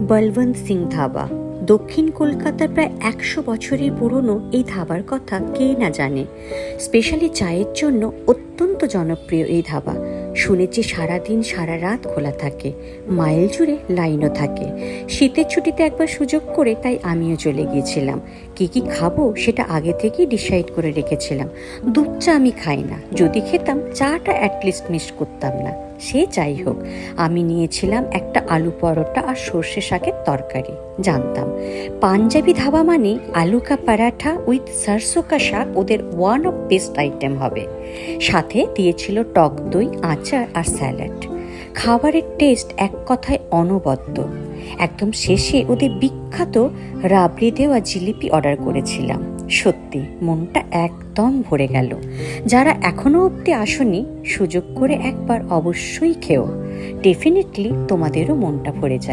বলবন্ত সিং ধাবা। দক্ষিণ কলকাতার প্রায় 100 বছরের পুরনো এই ধাবার কথা কে না জানে। স্পেশালি চায়ের জন্য অত্যন্ত জনপ্রিয় এই ধাবা। শুনেছি সারাদিন সারা রাত খোলা থাকে, মাইল জুড়ে লাইনও থাকে। শীতের ছুটিতে একবার সুযোগ করে তাই আমিও চলে গিয়েছিলাম। কি খাবো সেটা আগে থেকেই ডিসাইড করে রেখেছিলাম। দুধ চা আমি খাই না, যদি খেতাম চাটা অ্যাটলিস্ট মিস করতাম না। সে যাই হোক, আমি নিয়েছিলাম একটা আলু পরোটা আর সর্ষে শাকের তরকারি। জানতাম পাঞ্জাবি ধাবা মানে আলু কা পরাঠা উইথ সরসো কা শাক ওদের ওয়ান অফ বেস্ট আইটেম হবে। সাথে দিয়েছিল টক দই, আচার আর স্যালাড। খাবারের টেস্ট এক কথায় অনবদ্য। একদম শেষে ওদের বিখ্যাত রাবড়ি দেওয়া জিলিপি অর্ডার করেছিলাম। সত্যি মনটা একদম ভরে গেল। যারা এখনো অবধি আসনি, সুযোগ করে একবার অবশ্যই খেও। ডেফিনেটলি তোমাদেরও মনটা ভরে যাবে।